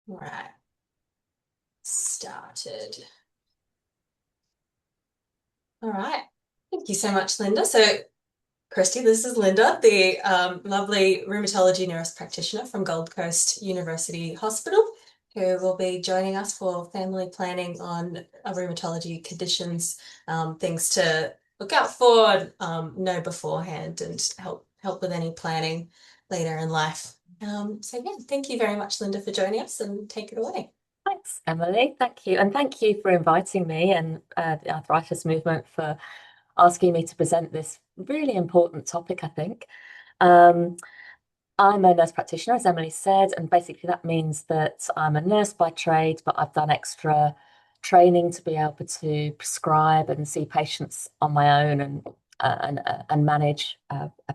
Right, started. All right. Thank you so much, Linda. So, Christy, this is Linda, the lovely rheumatology nurse practitioner from Gold Coast University Hospital, who will be joining us for family planning on rheumatology conditions, things to look out for, know beforehand, and help with any planning later in life. So, yeah, thank you very much, Linda, for joining us, and take it away. Thanks, Emily. Thank you. And thank you for inviting me and the arthritis movement for asking me to present this really important topic, I think. Um, I'm a nurse practitioner, as Emily said, and basically that means that I'm a nurse by trade, but I've done extra training to be able to prescribe and see patients on my own and manage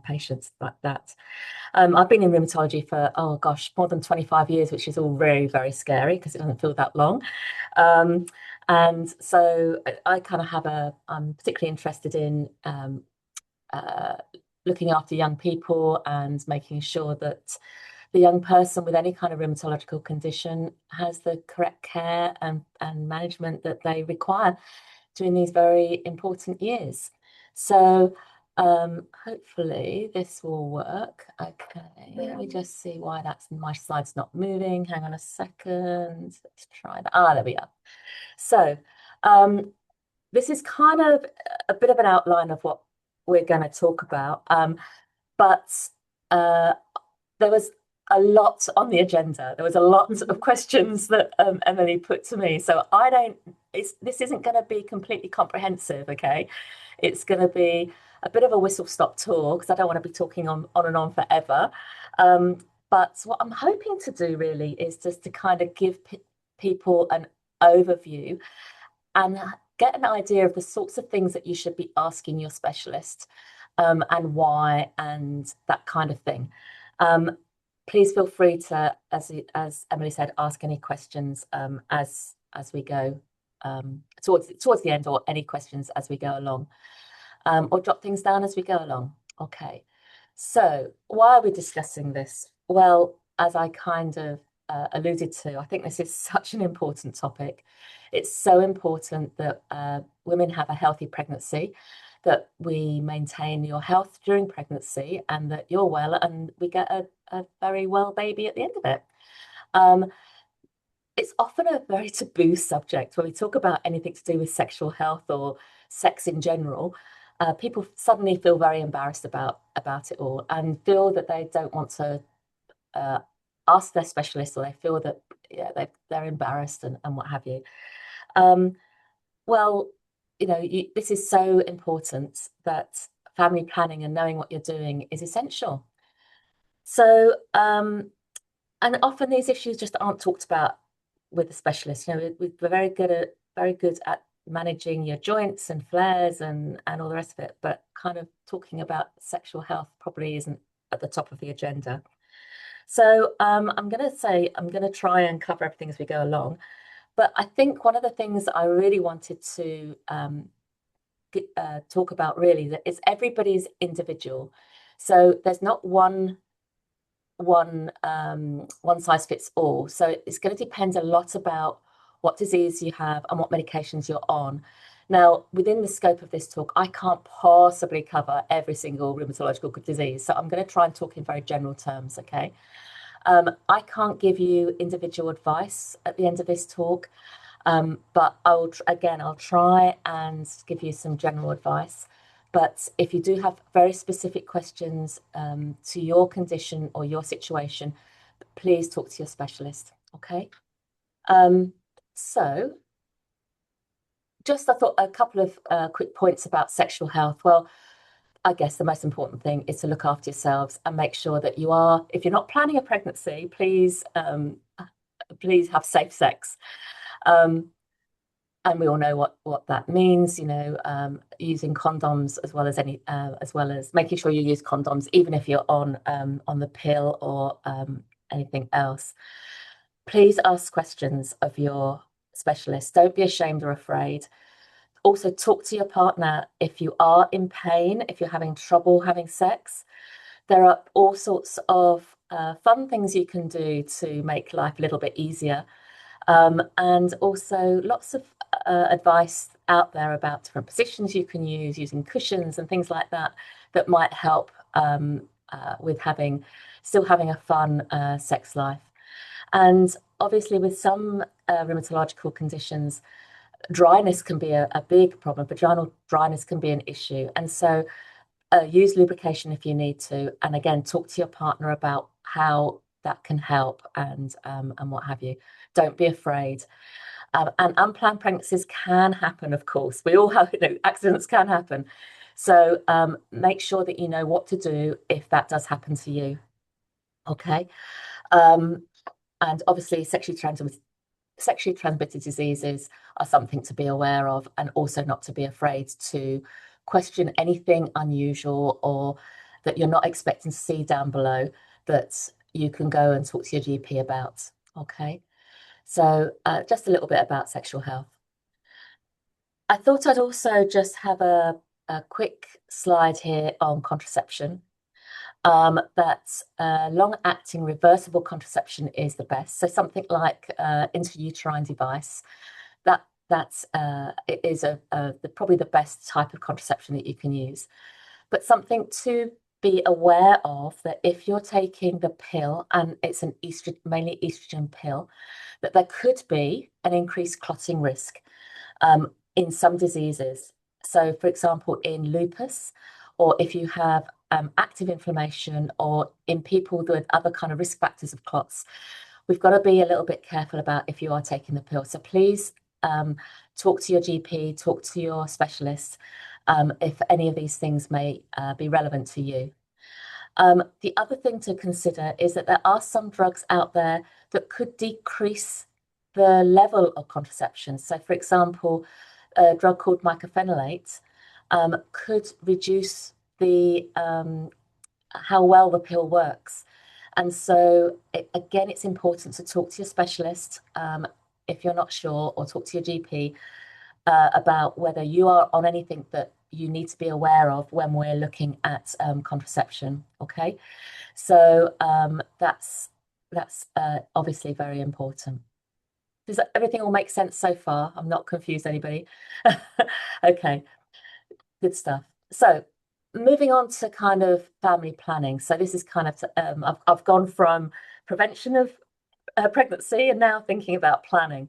patients like that. I've been in rheumatology for, oh gosh, more than 25 years, which is all very, very scary because it doesn't feel that long. Um, and so I kind of I'm particularly interested in uh, looking after young people and making sure that the young person with any kind of rheumatological condition has the correct care and management that they require during these very important years. So hopefully this will work. Okay, let me just see why my slide's not moving. Hang on a second. Let's try that. Ah, there we are. So um, this is kind of a bit of an outline of what we're going to talk about. But uh, there was a lot on the agenda. There was a lot of questions that Emily put to me. So this isn't going to be completely comprehensive, okay? It's going to be a bit of a whistle-stop tour because I don't want to be talking on and on forever. Um, but what I'm hoping to do really is just to kind of give people an overview and get an idea of the sorts of things that you should be asking your specialist, and why, and that kind of thing. Um, Please feel free to, as Emily said, ask any questions as we go towards the end, or any questions as we go along, or jot things down as we go along. Okay. So why are we discussing this? Well, as I kind of alluded to, I think this is such an important topic. It's so important that women have a healthy pregnancy, that we maintain your health during pregnancy, and that you're well, and we get a very well baby at the end of it. Um, it's often a very taboo subject when we talk about anything to do with sexual health or sex in general. People suddenly feel very embarrassed about it all and feel that they don't want to uh, ask their specialist, or they feel that yeah, they're embarrassed and what have you. Um, well, this is so important that family planning and knowing what you're doing is essential. So, and often these issues just aren't talked about with the specialist. We're very good at managing your joints and flares and all the rest of it, but kind of talking about sexual health probably isn't at the top of the agenda. So I'm going to try and cover everything as we go along. But I think one of the things that I really wanted to talk about really that is everybody's individual. So there's not one size fits all. So it's going to depend a lot about what disease you have and what medications you're on. Now, within the scope of this talk, I can't possibly cover every single rheumatological disease. So I'm going to try and talk in very general terms, okay? I can't give you individual advice at the end of this talk, but I'll try and give you some general advice. But if you do have very specific questions to your condition or your situation, please talk to your specialist. Okay. Um, so, just I thought a couple of quick points about sexual health. Well, I guess the most important thing is to look after yourselves and make sure that if you're not planning a pregnancy, please have safe sex. Um, and we all know what that means, using condoms as well as making sure you use condoms, even if you're on the pill or anything else. Please ask questions of your specialist. Don't be ashamed or afraid. Also, talk to your partner if you are in pain, if you're having trouble having sex. There are all sorts of fun things you can do to make life a little bit easier. And also lots of advice out there about different positions you can use, using cushions and things like that, that might help with still having a fun sex life. And obviously, with some rheumatological conditions, dryness can be a big problem. Vaginal dryness can be an issue. And so use lubrication if you need to. And again, talk to your partner about how that can help and what have you. Don't be afraid. And unplanned pregnancies can happen, of course. We all have, accidents can happen. So make sure that you know what to do if that does happen to you. Okay. Um, and obviously, sexually transmitted diseases are something to be aware of, and also not to be afraid to question anything unusual or that you're not expecting to see down below, that you can go and talk to your GP about. Okay. So just a little bit about sexual health. I thought I'd also just have a quick slide here on contraception. That long-acting reversible contraception is the best. So something like intrauterine device, it is probably the best type of contraception that you can use. But something to be aware of, that if you're taking the pill and it's an estrogen, mainly estrogen pill, that there could be an increased clotting risk in some diseases. So, for example, in lupus, or if you have active inflammation, or in people with other kind of risk factors of clots, we've got to be a little bit careful about if you are taking the pill. So please talk to your GP, talk to your specialist if any of these things may be relevant to you. The other thing to consider is that there are some drugs out there that could decrease the level of contraception. So, for example, a drug called mycophenolate could reduce the how well the pill works. And so, again, it's important to talk to your specialist if you're not sure, or talk to your GP about whether you are on anything that you need to be aware of when we're looking at contraception. Okay, so that's obviously very important. Does everything all make sense so far? I'm not confused anybody. Okay, good stuff. So moving on to kind of family planning. So this is kind of I've gone from prevention of pregnancy and now thinking about planning.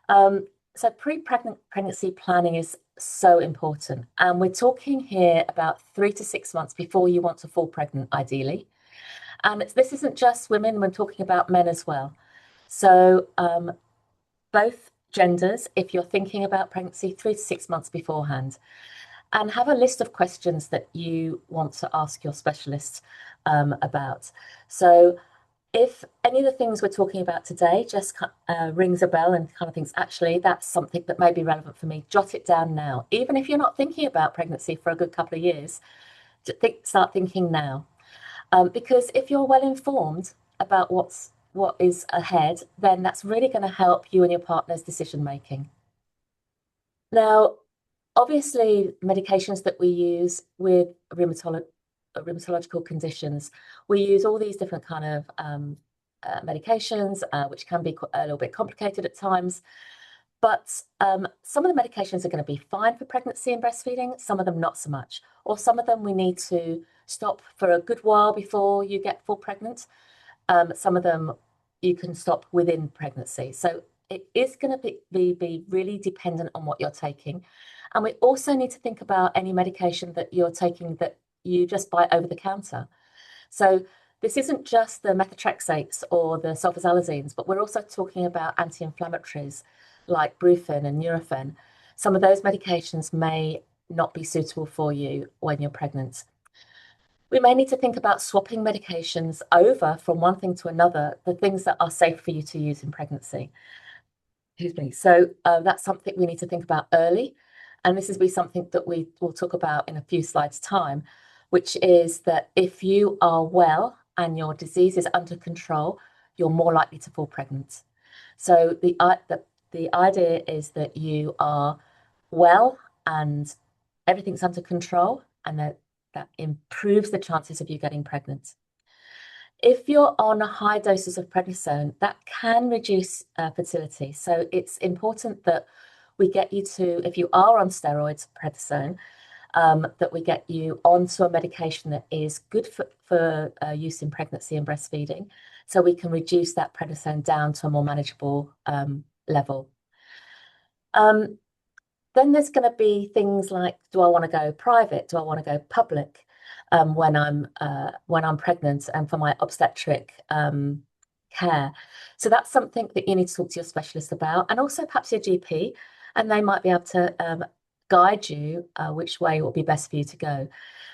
So pre-pregnancy planning is so important. And we're talking here about 3 to 6 months before you want to fall pregnant, ideally. And this isn't just women, we're talking about men as well. So both genders, if you're thinking about pregnancy, 3 to 6 months beforehand. And have a list of questions that you want to ask your specialist about. So if any of the things we're talking about today just rings a bell and kind of thinks, actually, that's something that may be relevant for me, jot it down now. Even if you're not thinking about pregnancy for a good couple of years, start thinking now. Because if you're well informed about what is ahead, then that's really going to help you and your partner's decision making. Now, obviously, medications that we use with rheumatological conditions, we use all these different kind of medications, which can be a little bit complicated at times. But some of the medications are going to be fine for pregnancy and breastfeeding, some of them not so much. Or some of them we need to stop for a good while before you get full pregnant. Some of them you can stop within pregnancy. So it is going to be really dependent on what you're taking. And we also need to think about any medication that you're taking that you just buy over the counter. So this isn't just the methotrexates or the sulfasalazines, but we're also talking about anti-inflammatories like Brufen and Nurofen. Some of those medications may not be suitable for you when you're pregnant. We may need to think about swapping medications over from one thing to another, the things that are safe for you to use in pregnancy. Excuse me. So that's something we need to think about early. And this is something that we will talk about in a few slides' time, which is that if you are well and your disease is under control, you're more likely to fall pregnant. So the idea is that you are well and everything's under control, and that improves the chances of you getting pregnant. If you're on high doses of prednisone, that can reduce fertility. So it's important that we get you to, if you are on steroids, prednisone, that we get you onto a medication that is good for use in pregnancy and breastfeeding, so we can reduce that prednisone down to a more manageable level. Um, then there's going to be things like, do I want to go private? Do I want to go public when I'm pregnant and for my obstetric care? So that's something that you need to talk to your specialist about, and also perhaps your GP, and they might be able to guide you which way will be best for you to go.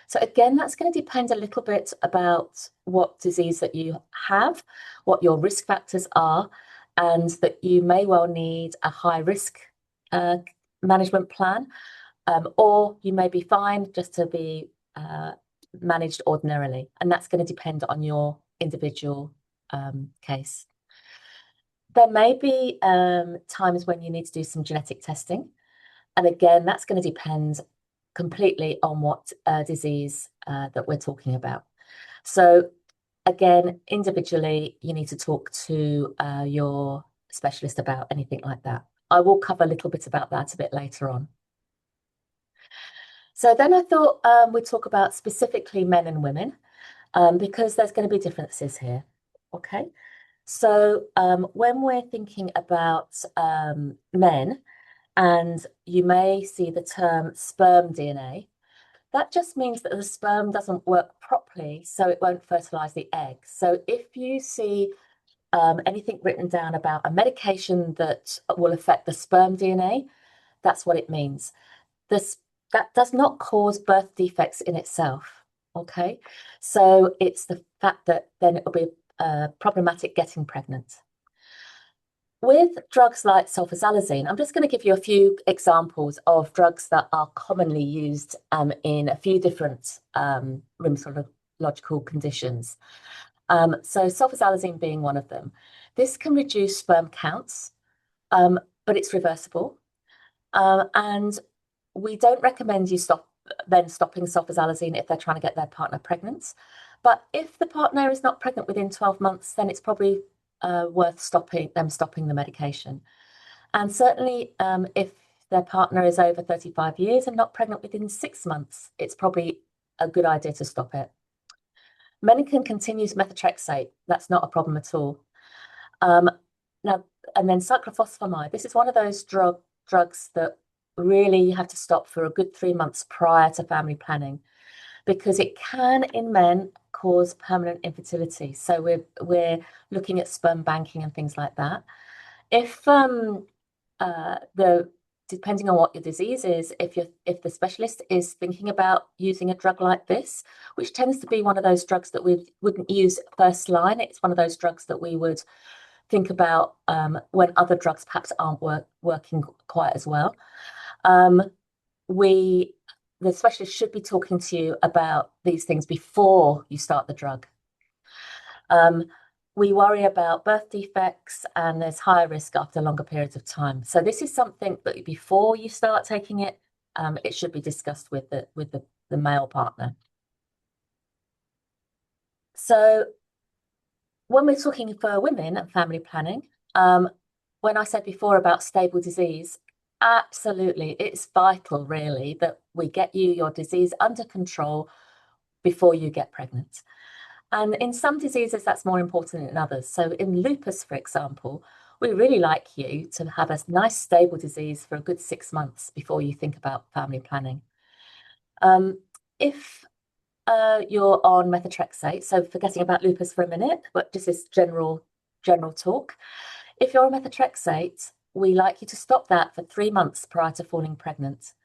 So again, that's going to depend a little bit about what disease that you have, what your risk factors are, and that you may well need a high risk uh, management plan, or you may be fine just to be managed ordinarily. And that's going to depend on your individual case. There may be times when you need to do some genetic testing. And again, that's going to depend completely on what disease that we're talking about. So again, individually, you need to talk to your specialist about anything like that. I will cover a little bit about that a bit later on. So then I thought we'd talk about specifically men and women, because there's going to be differences here. Okay. So when we're thinking about men, and you may see the term sperm DNA, that just means that the sperm doesn't work properly, so it won't fertilize the egg. So if you see anything written down about a medication that will affect the sperm DNA, that's what it means. This that does not cause birth defects in itself. Okay, so it's the fact that then it will be problematic getting pregnant. With drugs like sulfasalazine, I'm just going to give you a few examples of drugs that are commonly used in a few different rheumatological conditions. So sulfasalazine being one of them. This can reduce sperm counts, but it's reversible. And we don't recommend you stopping sulfasalazine if they're trying to get their partner pregnant. But if the partner is not pregnant within 12 months, then it's probably worth stopping the medication. And certainly, if their partner is over 35 years and not pregnant within 6 months, it's probably a good idea to stop it. Men can continue methotrexate. That's not a problem at all. Now, and then cyclophosphamide. This is one of those drugs that really you have to stop for a good 3 months prior to family planning, because it can, in men, cause permanent infertility. So we're looking at sperm banking and things like that. If the depending on what your disease is, if the specialist is thinking about using a drug like this, which tends to be one of those drugs that we wouldn't use first line, it's one of those drugs that we would think about when other drugs perhaps aren't working quite as well. The specialist should be talking to you about these things before you start the drug. We worry about birth defects, and there's higher risk after longer periods of time. So this is something that before you start taking it, it should be discussed with the male partner. So when we're talking for women and family planning, when I said before about stable disease, absolutely, it's vital really that we get your disease under control before you get pregnant. And in some diseases, that's more important than others. So in lupus, for example, we really like you to have a nice stable disease for a good 6 months before you think about family planning. If you're on methotrexate, so forgetting about lupus for a minute, but just this general talk. If you're on methotrexate, we like you to stop that for 3 months prior to falling pregnant.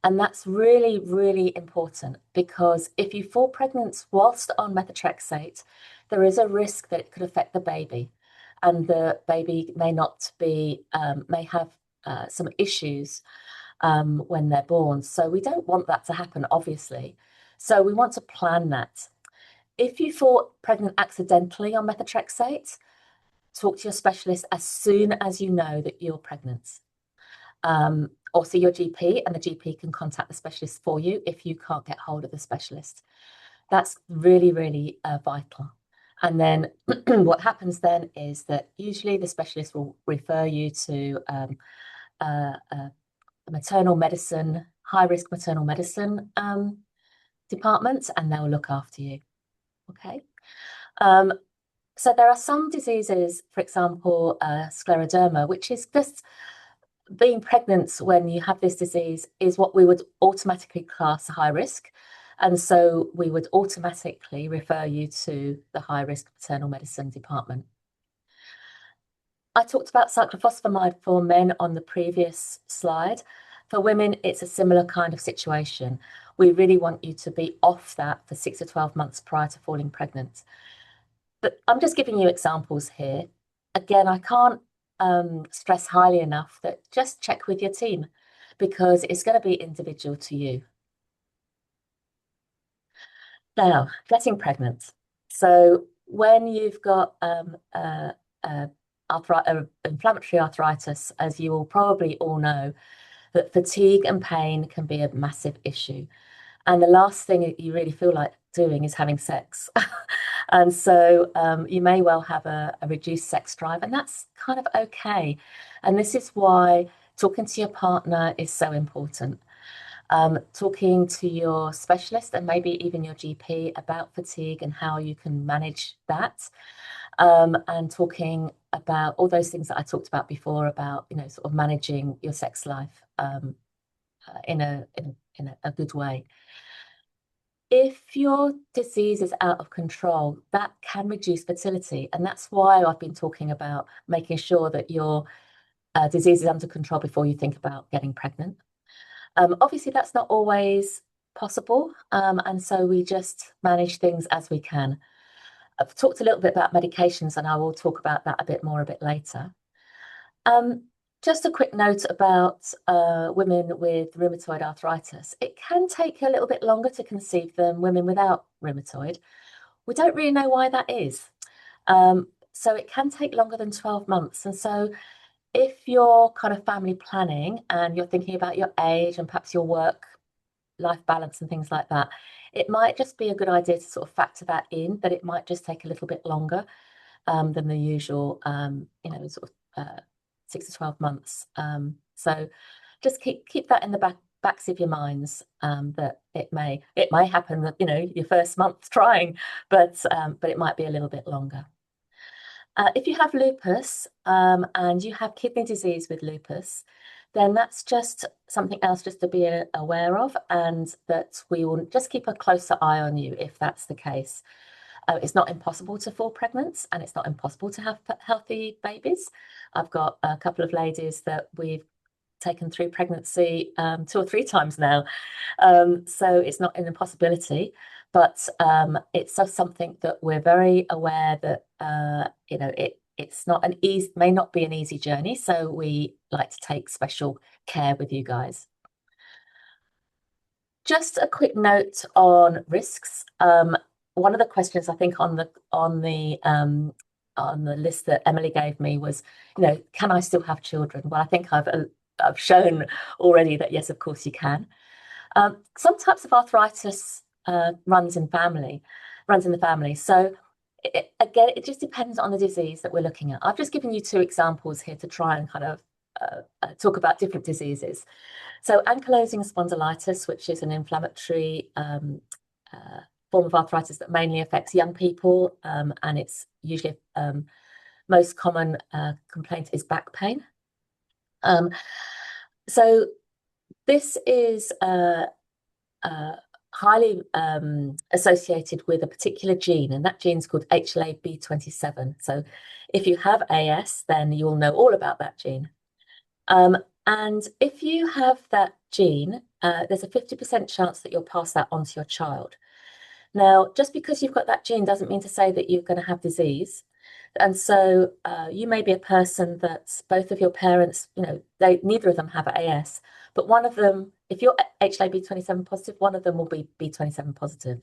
And that's really, really important, because if you fall pregnant whilst on methotrexate, there is a risk that it could affect the baby, and the baby may have some issues when they're born. So we don't want that to happen, obviously. So we want to plan that. If you fall pregnant accidentally on methotrexate, talk to your specialist as soon as you know that you're pregnant. Or see your GP, and the GP can contact the specialist for you if you can't get hold of the specialist. That's really, really vital. And then what happens then is that usually the specialist will refer you to a maternal medicine, high risk maternal medicine department, and they'll look after you. Okay. Um, so there are some diseases, for example, scleroderma, which is just being pregnant when you have this disease is what we would automatically class a high risk. And so we would automatically refer you to the high risk maternal medicine department. I talked about cyclophosphamide for men on the previous slide. For women, it's a similar kind of situation. We really want you to be off that for 6 to 12 months prior to falling pregnant. But I'm just giving you examples here. Again, I can't stress highly enough that just check with your team because it's going to be individual to you. Now, getting pregnant. So when you've got inflammatory arthritis, as you will probably all know, that fatigue and pain can be a massive issue. And the last thing you really feel like doing is having sex. And so you may well have a reduced sex drive, and that's kind of okay. And this is why talking to your partner is so important. Talking to your specialist and maybe even your GP about fatigue and how you can manage that. And talking about all those things that I talked about before about, sort of managing your sex life in a good way. If your disease is out of control, that can reduce fertility. And that's why I've been talking about making sure that your disease is under control before you think about getting pregnant. Obviously, that's not always possible. And so we just manage things as we can. I've talked a little bit about medications, and I will talk about that a bit more a bit later. Um, just a quick note about women with rheumatoid arthritis. It can take a little bit longer to conceive than women without rheumatoid. We don't really know why that is. So it can take longer than 12 months. And so if you're kind of family planning and you're thinking about your age and perhaps your work life balance and things like that, it might just be a good idea to sort of factor that in, that it might just take a little bit longer than the usual, sort of 6 to 12 months. So just keep that in the backs of your minds, that it may happen that your first month trying, but it might be a little bit longer. If you have lupus and you have kidney disease with lupus, then that's just something else just to be aware of, and that we will just keep a closer eye on you if that's the case. It's not impossible to fall pregnant, and it's not impossible to have healthy babies. I've got a couple of ladies that we've taken through pregnancy 2 or 3 times now. So it's not an impossibility, but it's just something that we're very aware that it's not may not be an easy journey. So we like to take special care with you guys. Just a quick note on risks. One of the questions I think on the list that Emily gave me was, can I still have children? Well, I think I've shown already that yes, of course you can. Some types of arthritis runs in the family. So again, it just depends on the disease that we're looking at. I've just given you 2 examples here to try and kind of talk about different diseases. So ankylosing spondylitis, which is an inflammatory form of arthritis that mainly affects young people, and it's usually most common complaint is back pain. So this is highly associated with a particular gene, and that gene is called HLA-B27. So if you have AS, then you will know all about that gene. And if you have that gene, there's a 50% chance that you'll pass that on to your child. Now, just because you've got that gene doesn't mean to say that you're going to have disease. And so you may be a person that both of your parents, neither of them have AS, but one of them, if you're HLA-B27 positive, one of them will be B27 positive.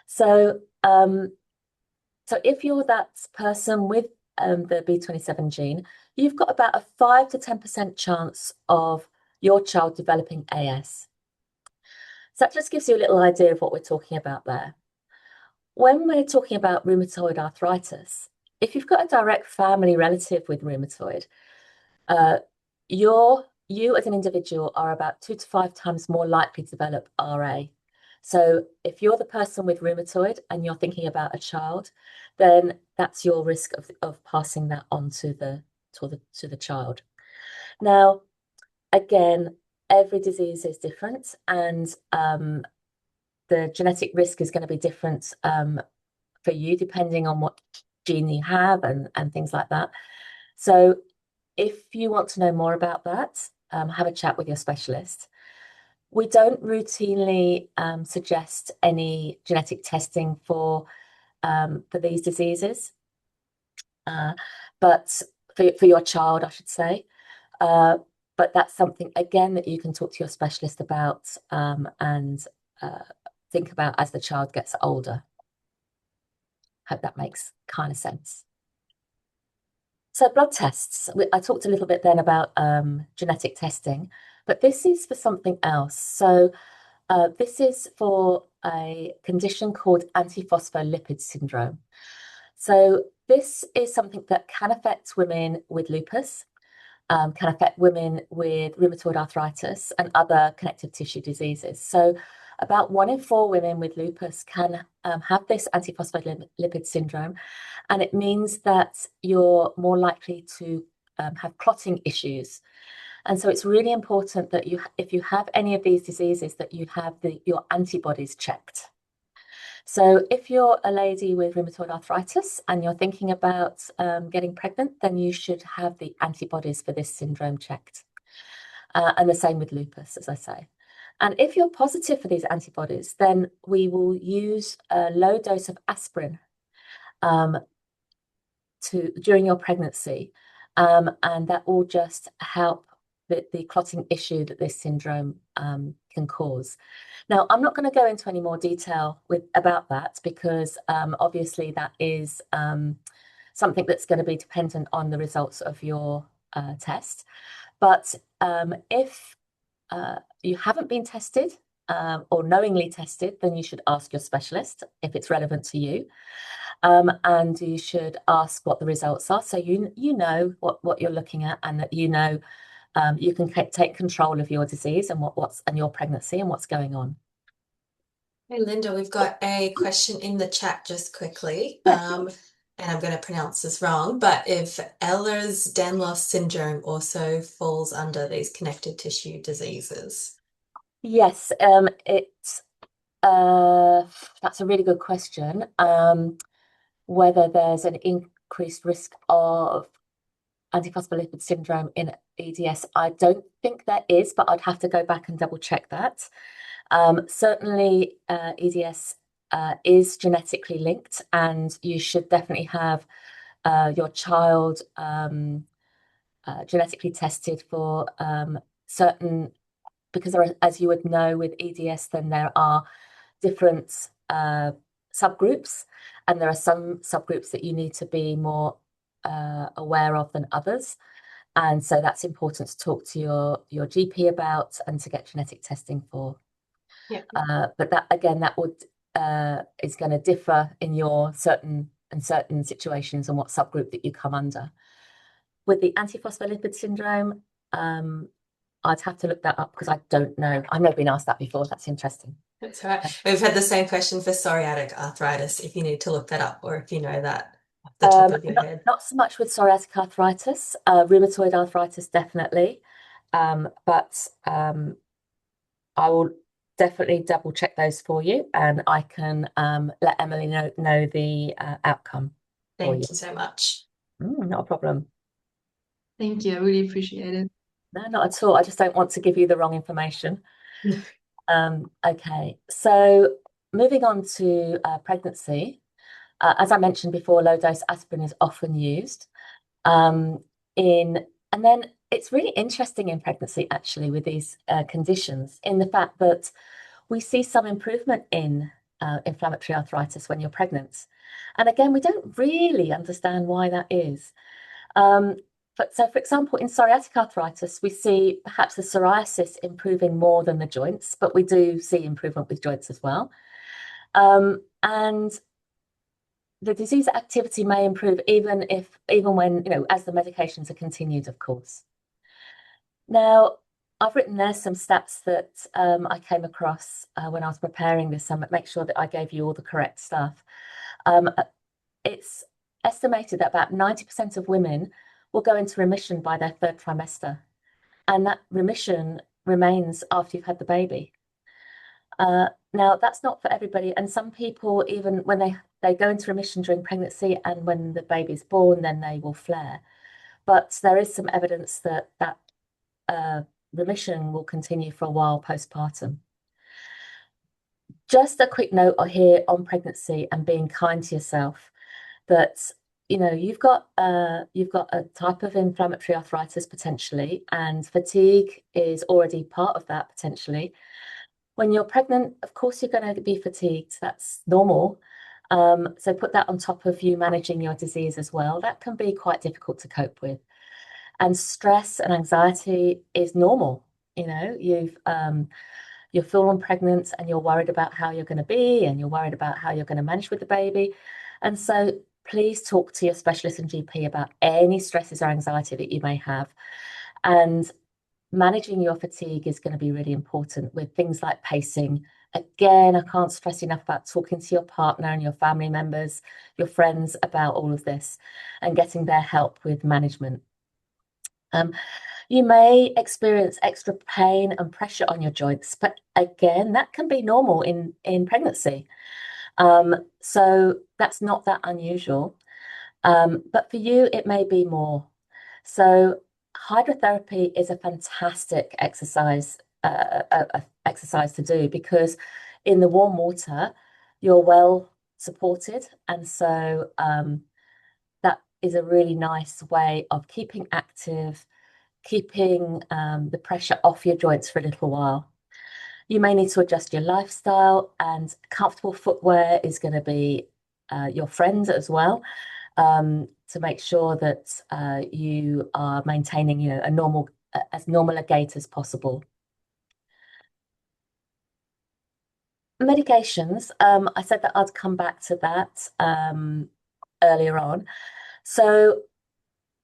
So, so if you're that person with the B27 gene, you've got about a 5 to 10% chance of your child developing AS. So that just gives you a little idea of what we're talking about there. when we're talking about rheumatoid arthritis, if you've got a direct family relative with rheumatoid, uh, you as an individual are about 2 to 5 times more likely to develop RA. So if you're the person with rheumatoid and you're thinking about a child, then that's your risk of passing that on to the child. Now, again, every disease is different, and the genetic risk is going to be different for you depending on what gene you have and things like that. So if you want to know more about that, have a chat with your specialist. We don't routinely suggest any genetic testing for these diseases, uh, but for your child, I should say. Uh, but that's something again that you can talk to your specialist about and uh, think about as the child gets older. Hope that makes kind of sense. So blood tests, I talked a little bit then about genetic testing, but this is for something else. So this is for a condition called antiphospholipid syndrome. So this is something that can affect women with lupus, can affect women with rheumatoid arthritis and other connective tissue diseases. So about 1 in 4 women with lupus can have this antiphospholipid syndrome, and it means that you're more likely to have clotting issues. And so it's really important that if you have any of these diseases, that you have your antibodies checked. So if you're a lady with rheumatoid arthritis and you're thinking about getting pregnant, then you should have the antibodies for this syndrome checked. And the same with lupus, as I say. And if you're positive for these antibodies, then we will use a low dose of aspirin um, during your pregnancy. And that will just help the clotting issue that this syndrome can cause. Now, I'm not going to go into any more detail about that because obviously that is something that's going to be dependent on the results of your test. But if you haven't been tested or knowingly tested, then you should ask your specialist if it's relevant to you. And you should ask what the results are, so you know what you're looking at, and that you know you can take control of your disease and and your pregnancy and what's going on. Hey Linda, we've got a question in the chat just quickly, Yes. and I'm going to pronounce this wrong, but if Ehlers-Danlos syndrome also falls under these connective tissue diseases. Yes, that's a really good question. Whether there's an increased risk of antiphospholipid syndrome in EDS, I don't think there is, but I'd have to go back and double check that. Certainly, EDS is genetically linked, and you should definitely have your child genetically tested for certain, because there are, as you would know with EDS, then there are different subgroups, and there are some subgroups that you need to be more aware of than others. And so that's important to talk to your GP about and to get genetic testing for. Yeah. But that again, that would is going to differ in your certain situations and what subgroup that you come under. With the antiphospholipid syndrome, I'd have to look that up because I don't know. I've never been asked that before. That's interesting. That's all right. We've had the same question for psoriatic arthritis, if you need to look that up or if you know that off the top of your head. Not so much with psoriatic arthritis, rheumatoid arthritis, definitely. But I will definitely double check those for you, and I can let Emily know the outcome for you. Thank you so much. Not a problem. Thank you. I really appreciate it. No, not at all. I just don't want to give you the wrong information. Okay, so moving on to pregnancy. As I mentioned before, low dose aspirin is often used. Um, and then it's really interesting in pregnancy, actually, with these conditions, in the fact that we see some improvement in inflammatory arthritis when you're pregnant. And again, we don't really understand why that is. But so, for example, in psoriatic arthritis, we see perhaps the psoriasis improving more than the joints, but we do see improvement with joints as well. And the disease activity may improve even when, as the medications are continued, of course. Now, I've written there some stats that I came across when I was preparing this, and make sure that I gave you all the correct stuff. It's estimated that about 90% of women will go into remission by their third trimester, and that remission remains after you've had the baby. Now, that's not for everybody, and some people, even when they go into remission during pregnancy and when the baby's born, then they will flare. But there is some evidence that remission will continue for a while postpartum. Just a quick note here on pregnancy and being kind to yourself, that you've got a type of inflammatory arthritis potentially, and fatigue is already part of that potentially. When you're pregnant, of course, you're going to be fatigued. That's normal. So put that on top of you managing your disease as well. That can be quite difficult to cope with. And stress and anxiety is normal. You're feeling pregnant and you're worried about how you're going to be, and you're worried about how you're going to manage with the baby. And so please talk to your specialist and GP about any stresses or anxiety that you may have. And managing your fatigue is going to be really important with things like pacing. Again, I can't stress enough about talking to your partner and your family members, your friends about all of this, and getting their help with management. You may experience extra pain and pressure on your joints, but again, that can be normal in pregnancy. So that's not that unusual. But for you, it may be more. So hydrotherapy is a fantastic exercise to do, because in the warm water, you're well supported. And so that is a really nice way of keeping active, keeping the pressure off your joints for a little while. You may need to adjust your lifestyle, and comfortable footwear is going to be your friend as well, to make sure that you are maintaining, as normal a gait as possible. Medications, I said that I'd come back to that earlier on. So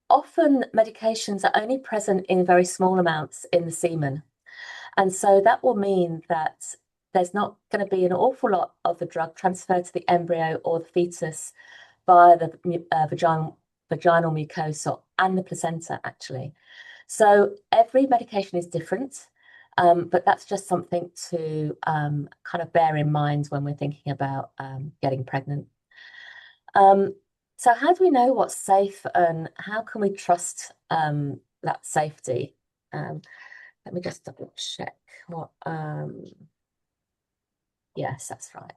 often medications are only present in very small amounts in the semen. And so that will mean that there's not going to be an awful lot of the drug transferred to the embryo or the fetus via the vaginal mucosa and the placenta, actually. So every medication is different, but that's just something to kind of bear in mind when we're thinking about getting pregnant. So how do we know what's safe, and how can we trust that safety? Let me just double check what, yes, that's right.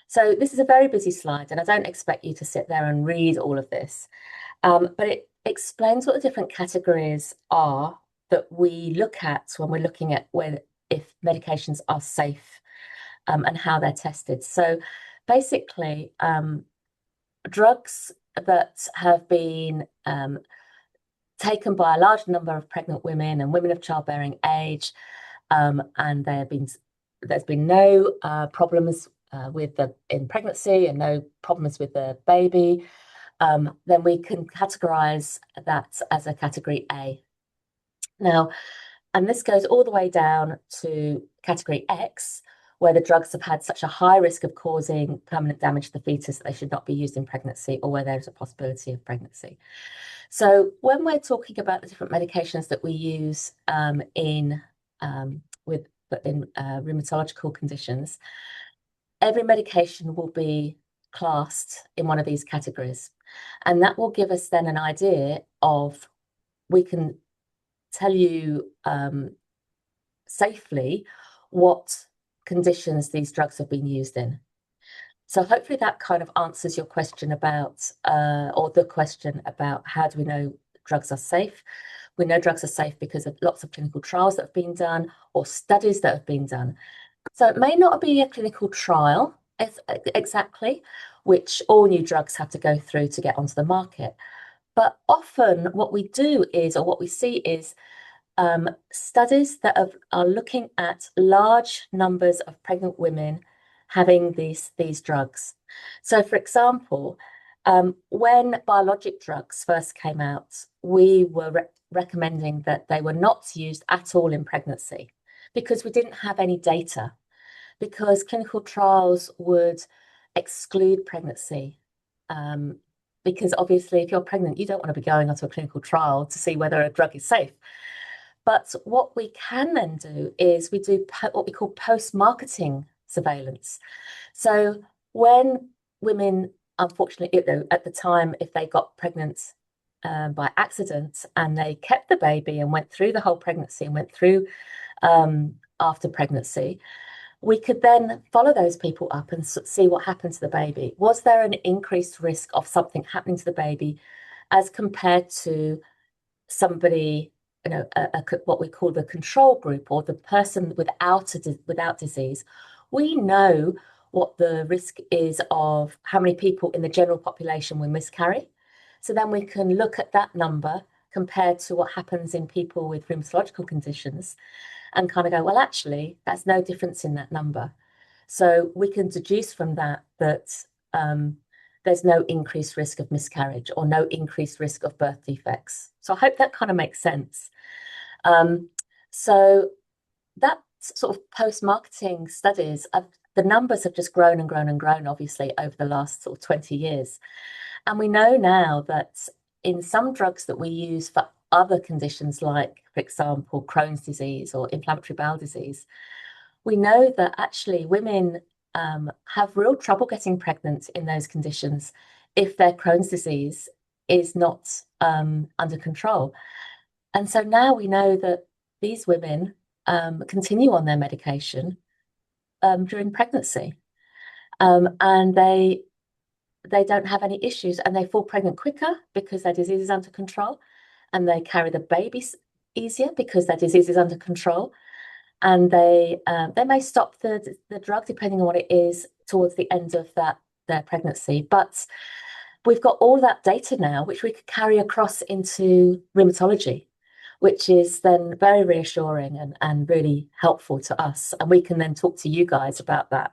So this is a very busy slide, and I don't expect you to sit there and read all of this, but it explains what the different categories are that we look at when we're looking at if medications are safe, and how they're tested. So basically, drugs that have been taken by a large number of pregnant women and women of childbearing age, and there's been no problems in pregnancy and no problems with the baby, then we can categorize that as a category A. Now, and this goes all the way down to category X, where the drugs have had such a high risk of causing permanent damage to the fetus that they should not be used in pregnancy, or where there's a possibility of pregnancy. So when we're talking about the different medications that we use in rheumatological conditions, every medication will be classed in one of these categories. And that will give us then an idea of, we can tell you safely what conditions these drugs have been used in. So hopefully that kind of answers your question about, or the question about, how do we know drugs are safe? We know drugs are safe because of lots of clinical trials that have been done, or studies that have been done. So it may not be a clinical trial exactly, which all new drugs have to go through to get onto the market. But often what we do is, or what we see is, studies that are looking at large numbers of pregnant women having these drugs. So for example, When biologic drugs first came out, we were recommending that they were not used at all in pregnancy because we didn't have any data, because clinical trials would exclude pregnancy. Because obviously, if you're pregnant, you don't want to be going onto a clinical trial to see whether a drug is safe. But what we can then do is we do what we call post-marketing surveillance. So when women, unfortunately, at the time, if they got pregnant by accident and they kept the baby and went through the whole pregnancy and went through after pregnancy, we could then follow those people up and see what happened to the baby. Was there an increased risk of something happening to the baby as compared to somebody, what we call the control group, or the person without disease? We know what the risk is of how many people in the general population will miscarry. So then we can look at that number compared to what happens in people with rheumatological conditions and kind of go, well, actually, that's no difference in that number. So we can deduce from that there's no increased risk of miscarriage or no increased risk of birth defects. So I hope that kind of makes sense. So that sort of post-marketing studies, the numbers have just grown and grown and grown, obviously, over the last sort of 20 years. And we know now that in some drugs that we use for other conditions, like, for example, Crohn's disease or inflammatory bowel disease, we know that actually women have real trouble getting pregnant in those conditions if their Crohn's disease is not under control. And so now we know that these women continue on their medication during pregnancy, and they don't have any issues, and they fall pregnant quicker because their disease is under control, and they carry the babies easier because their disease is under control, and they may stop the drug depending on what it is towards the end of their pregnancy. But we've got all that data now, which we could carry across into rheumatology, which is then very reassuring and really helpful to us. And we can then talk to you guys about that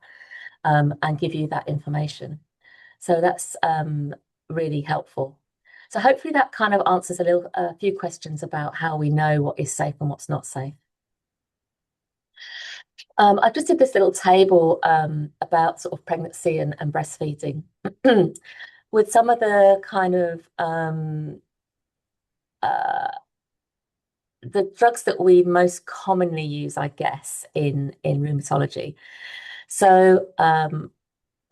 and give you that information. So that's really helpful. So hopefully that kind of answers a few questions about how we know what is safe and what's not safe. I just did this little table about sort of pregnancy and breastfeeding with some of the kind of the drugs that we most commonly use, I guess, in rheumatology. So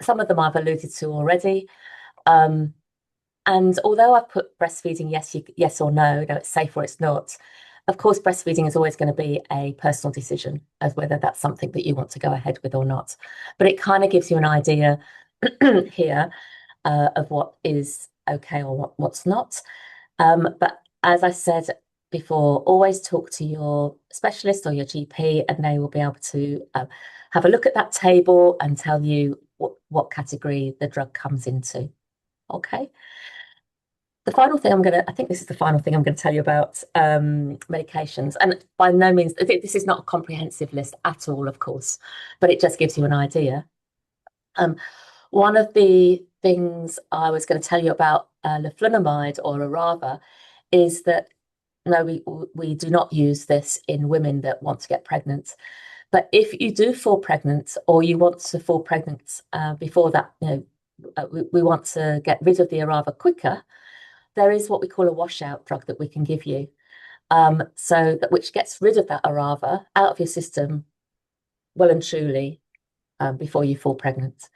some of them I've alluded to already. And although I've put breastfeeding yes or no, it's safe or it's not, of course, breastfeeding is always going to be a personal decision as whether that's something that you want to go ahead with or not. But it kind of gives you an idea here of what is okay or what's not. But as I said before, always talk to your specialist or your GP, and they will be able to have a look at that table and tell you what category the drug comes into. Okay. The final thing I think this is the final thing I'm going to tell you about medications. And by no means, this is not a comprehensive list at all, of course, but it just gives you an idea. One of the things I was going to tell you about leflunomide or Arava is that no, we do not use this in women that want to get pregnant. But if you do fall pregnant or you want to fall pregnant before that, we want to get rid of the Arava quicker, there is what we call a washout drug that we can give you. Which gets rid of that Arava out of your system well and truly before you fall pregnant.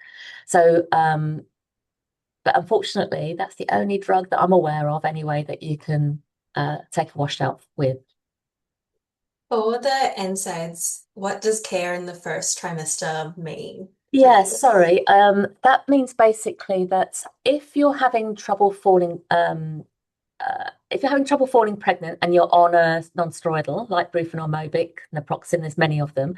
So, but unfortunately, that's the only drug that I'm aware of anyway that you can take a washout with. For the NSAIDs, what does care in the first trimester mean? Yes, sorry. That means basically that if you're having trouble falling pregnant and you're on a non-steroidal like Brufen or Mobic, naproxen, there's many of them,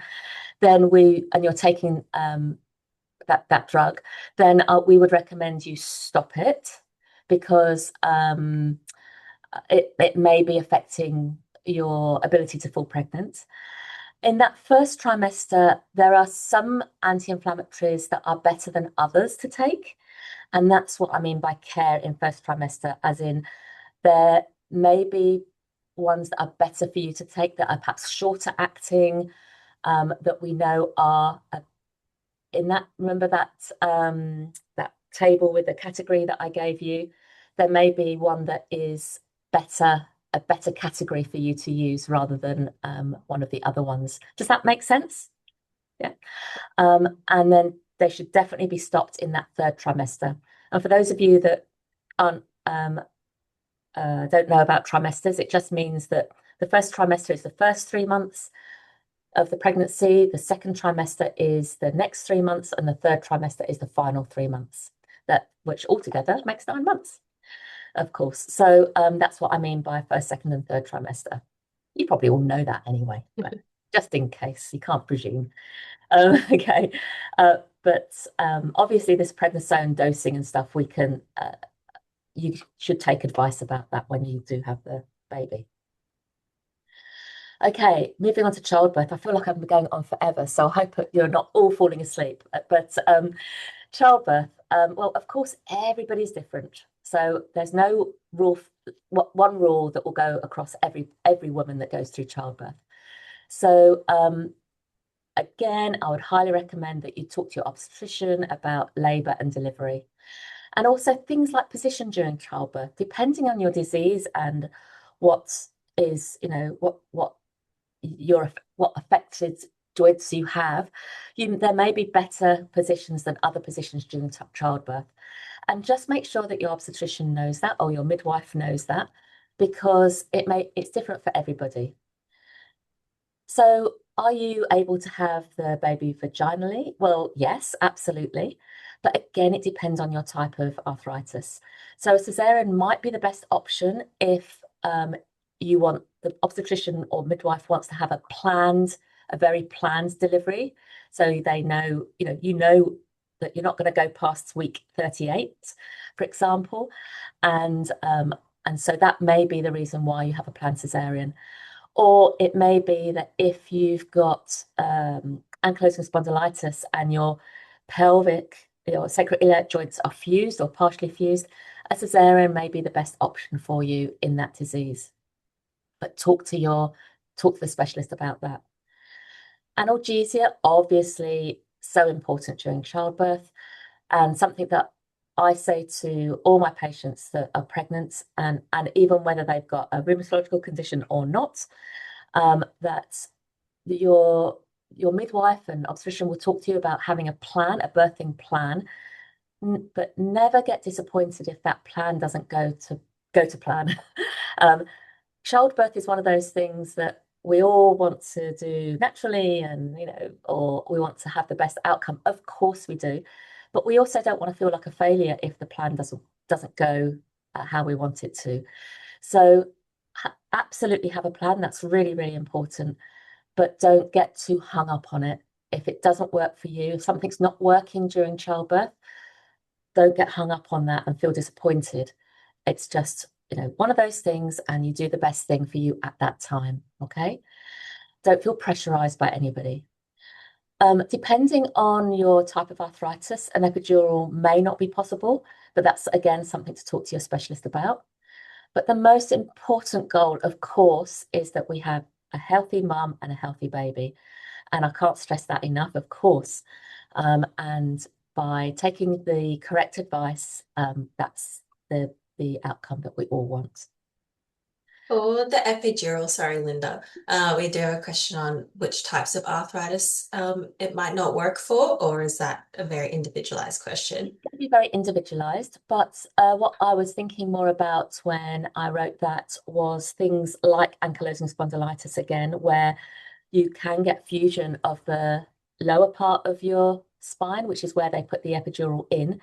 then you're taking that drug, then we would recommend you stop it because it may be affecting your ability to fall pregnant. In that first trimester, there are some anti-inflammatories that are better than others to take. And that's what I mean by care in first trimester, as in there may be ones that are better for you to take that are perhaps shorter acting, that we know are in that, remember that table with the category that I gave you, there may be one that is a better category for you to use rather than one of the other ones. Does that make sense? Yeah. And then they should definitely be stopped in that third trimester. And for those of you that aren't don't know about trimesters, it just means that the first trimester is the first 3 months of the pregnancy, the second trimester is the next 3 months, and the third trimester is the final 3 months, which altogether makes 9 months, of course. So that's what I mean by first, second, and third trimester. You probably all know that anyway, but just in case, you can't presume. Okay. But obviously this prednisone dosing and stuff, you should take advice about that when you do have the baby. Okay, moving on to childbirth. I feel like I've been going on forever, so I hope you're not all falling asleep. But childbirth, well, of course, everybody's different. So there's no one rule that will go across every woman that goes through childbirth. So again, I would highly recommend that you talk to your obstetrician about labour and delivery. And also things like position during childbirth, depending on your disease and what is, what affected joints you have, there may be better positions than other positions during childbirth. And just make sure that your obstetrician knows that or your midwife knows that, because it's different for everybody. So are you able to have the baby vaginally? Well, yes, absolutely. But again, it depends on your type of arthritis. So a cesarean might be the best option if the obstetrician or midwife wants to have a very planned delivery. So they know, you know that you're not going to go past week 38, for example. And so that may be the reason why you have a planned cesarean. Or it may be that if you've got ankylosing spondylitis and your sacroiliac joints are fused or partially fused, a cesarean may be the best option for you in that disease. But talk to the specialist about that. Analgesia, obviously, so important during childbirth, and something that I say to all my patients that are pregnant, and even whether they've got a rheumatological condition or not, that your midwife and obstetrician will talk to you about having a birthing plan, but never get disappointed if that plan doesn't go to plan. Childbirth is one of those things that we all want to do naturally, and or we want to have the best outcome. Of course we do, but we also don't want to feel like a failure if the plan doesn't go how we want it to. So absolutely have a plan. That's really, really important, but don't get too hung up on it. If it doesn't work for you, if something's not working during childbirth, don't get hung up on that and feel disappointed. It's just, one of those things, and you do the best thing for you at that time. Okay. Don't feel pressurized by anybody. Depending on your type of arthritis, an epidural may not be possible, but that's again something to talk to your specialist about. But the most important goal, of course, is that we have a healthy mum and a healthy baby. And I can't stress that enough, of course. And by taking the correct advice, that's the outcome that we all want. For the epidural, sorry, Linda, we do have a question on which types of arthritis it might not work for, or is that a very individualized question? It can be very individualized, but what I was thinking more about when I wrote that was things like ankylosing spondylitis again, where you can get fusion of the lower part of your spine, which is where they put the epidural in.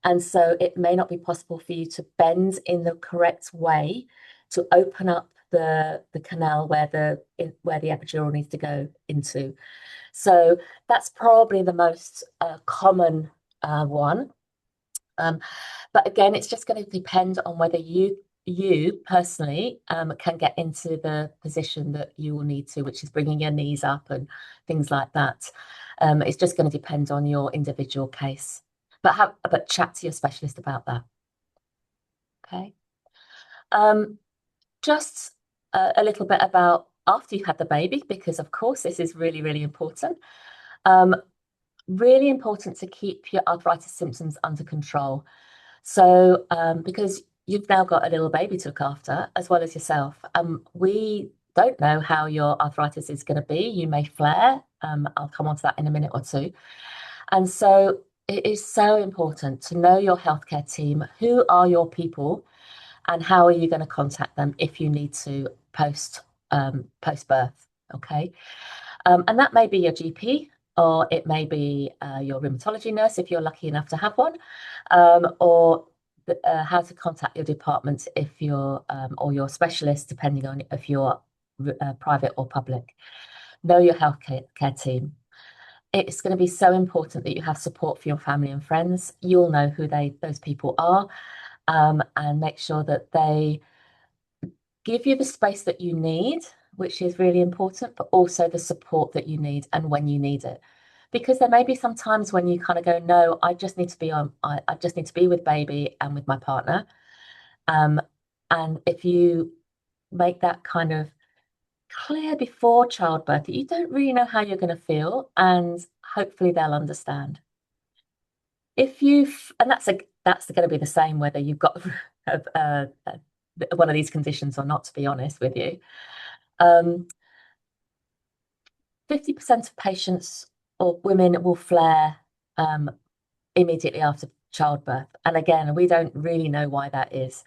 And so it may not be possible for you to bend in the correct way to open up the canal where the epidural needs to go into. So that's probably the most common one. But again, it's just going to depend on whether you personally can get into the position that you will need to, which is bringing your knees up and things like that. It's just going to depend on your individual case. but chat to your specialist about that. Okay. Um, just a little bit about after you had the baby, because of course this is really, really important. Really important to keep your arthritis symptoms under control. So, because you've now got a little baby to look after as well as yourself, we don't know how your arthritis is going to be. You may flare. I'll come on to that in a minute or two. And so it is so important to know your healthcare team. Who are your people, and how are you going to contact them if you need to post birth? Okay. And that may be your GP, or it may be your rheumatology nurse if you're lucky enough to have one, or how to contact your department if you're or your specialist, depending on if you're private or public. Know your healthcare team. It's going to be so important that you have support for your family and friends. You'll know who those people are, and make sure that they give you the space that you need, which is really important, but also the support that you need and when you need it. Because there may be some times when you kind of go, no, I just need to be on, I just need to be with baby and with my partner. And if you make that kind of clear before childbirth, that you don't really know how you're going to feel, and hopefully they'll understand. If you've, and that's going to be the same whether you've got one of these conditions or not, to be honest with you. 50% of patients or women will flare immediately after childbirth. And again, we don't really know why that is.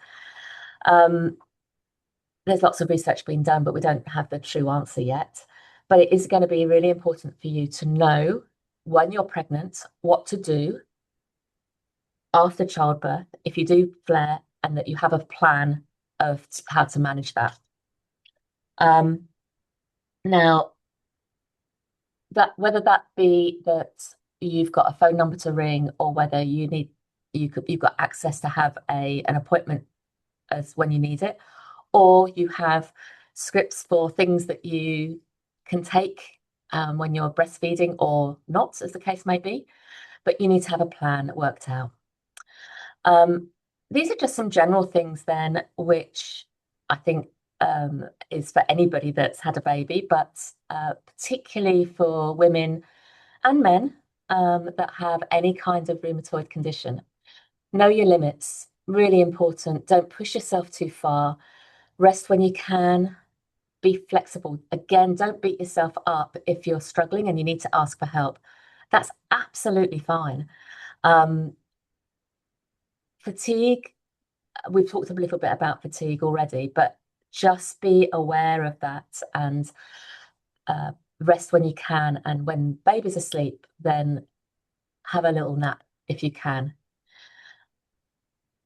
There's lots of research being done, but we don't have the true answer yet. But it is going to be really important for you to know when you're pregnant, what to do after childbirth if you do flare, and that you have a plan of how to manage that. Now, that whether that be that you've got a phone number to ring, or whether you've got access to have an appointment as when you need it, or you have scripts for things that you can take when you're breastfeeding or not, as the case may be, but you need to have a plan worked out. These are just some general things then, which I think is for anybody that's had a baby, but particularly for women and men that have any kind of rheumatoid condition. Know your limits, really important. Don't push yourself too far. Rest when you can. Be flexible. Again, don't beat yourself up if you're struggling and you need to ask for help. That's absolutely fine. Fatigue, we've talked a little bit about fatigue already, but just be aware of that, and rest when you can. And when baby's asleep, then have a little nap if you can.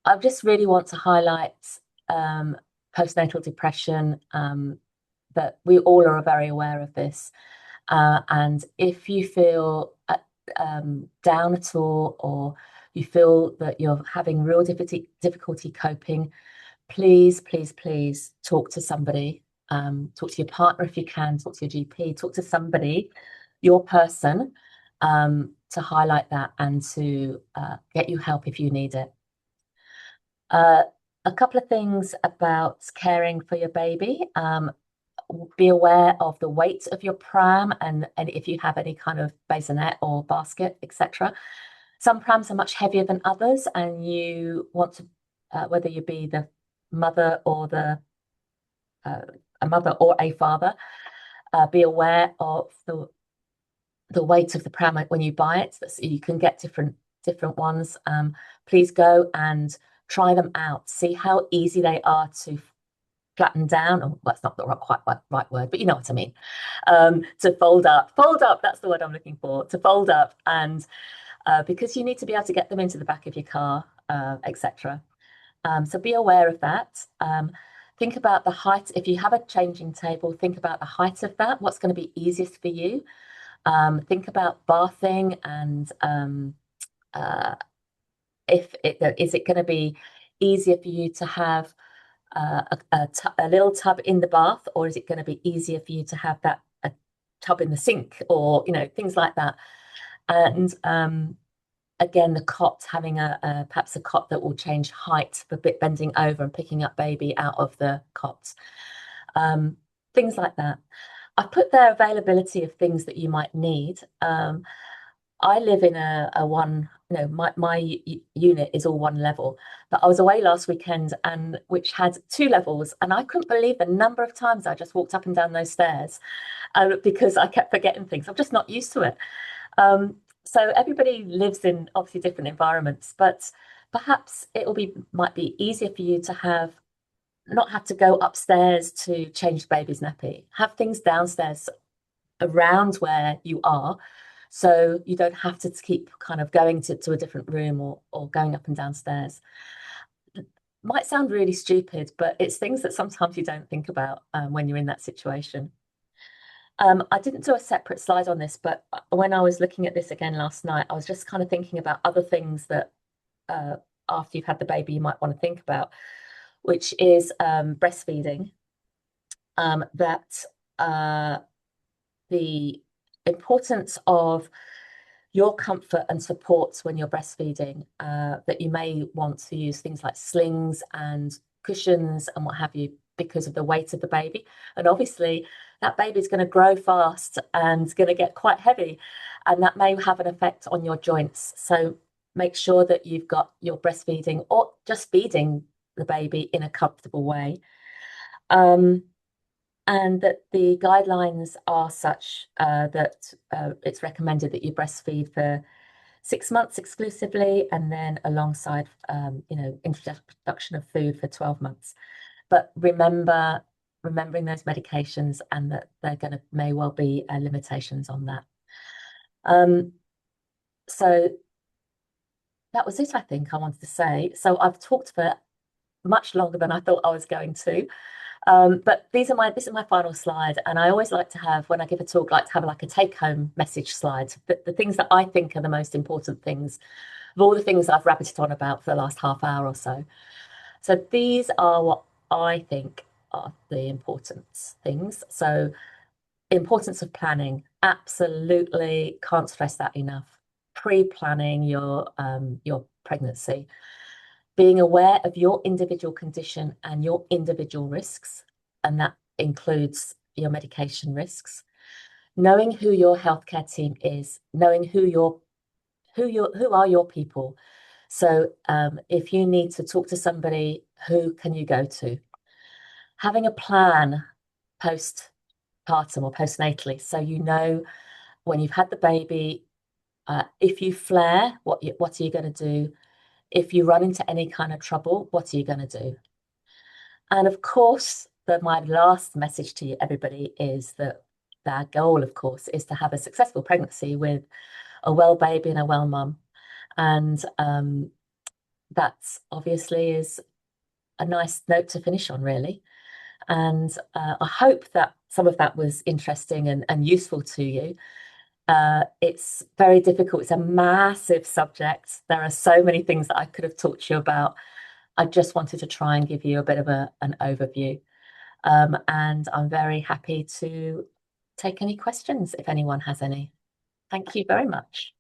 I just really want to highlight postnatal depression, that we all are very aware of this. And if you feel down at all, or you feel that you're having real difficulty coping, please, please, please talk to somebody. Talk to your partner if you can, talk to your GP, talk to somebody, your person, to highlight that and to get you help if you need it. A couple of things about caring for your baby. Be aware of the weight of your pram, and if you have any kind of bassinet or basket, etc. Some prams are much heavier than others, and you want to, whether you be the mother or a mother or a father, be aware of the weight of the pram when you buy it. So you can get different ones. Please go and try them out. See how easy they are to flatten down. Oh, that's not the right word, but you know what I mean. To fold up, that's the word I'm looking for. To fold up, and because you need to be able to get them into the back of your car, etc. So be aware of that. Think about the height. If you have a changing table, think about the height of that. What's going to be easiest for you? Think about bathing, and is it going to be easier for you to have a little tub in the bath, or is it going to be easier for you to have a tub in the sink, or things like that? And again, the cot, having perhaps a cot that will change height, a bit bending over and picking up baby out of the cot. Things like that. I've put their availability of things that you might need. I live in a one, my unit is all one level, but I was away last weekend and which had two levels, and I couldn't believe the number of times I just walked up and down those stairs because I kept forgetting things. I'm just not used to it. So everybody lives in obviously different environments, but perhaps might be easier for you to not have to go upstairs to change the baby's nappy. Have things downstairs around where you are, so you don't have to keep kind of going to a different room or going up and downstairs. Might sound really stupid, but it's things that sometimes you don't think about when you're in that situation. I didn't do a separate slide on this, but when I was looking at this again last night, I was just kind of thinking about other things that after you've had the baby, you might want to think about, which is breastfeeding. That the importance of your comfort and support when you're breastfeeding, that you may want to use things like slings and cushions and what have you because of the weight of the baby. And obviously, that baby's going to grow fast and going to get quite heavy, and that may have an effect on your joints. So make sure that you've got your breastfeeding or just feeding the baby in a comfortable way. And that the guidelines are such that it's recommended that you breastfeed for 6 months exclusively, and then alongside, introduction of food for 12 months. But remembering those medications and that may well be limitations on that. So that was it, I think I wanted to say. So I've talked for much longer than I thought I was going to. But this is my final slide, and I always like to have, when I give a talk, like to have like a take-home message slide, the things that I think are the most important things of all the things I've rabbited on about for the last half hour or so. So these are what I think are the important things. So importance of planning, absolutely can't stress that enough. Pre-planning your pregnancy, being aware of your individual condition and your individual risks, and that includes your medication risks. Knowing who your healthcare team is, knowing who are your people. So if you need to talk to somebody, who can you go to? Having a plan postpartum or postnatally, so you know when you've had the baby, if you flare, what are you going to do? If you run into any kind of trouble, what are you going to do? And of course, my last message to you, everybody, is that our goal, of course, is to have a successful pregnancy with a well baby and a well mum. And that obviously is a nice note to finish on, really. And I hope that some of that was interesting and useful to you. It's very difficult. It's a massive subject. There are so many things that I could have talked to you about. I just wanted to try and give you a bit of an overview. And I'm very happy to take any questions if anyone has any. Thank you very much.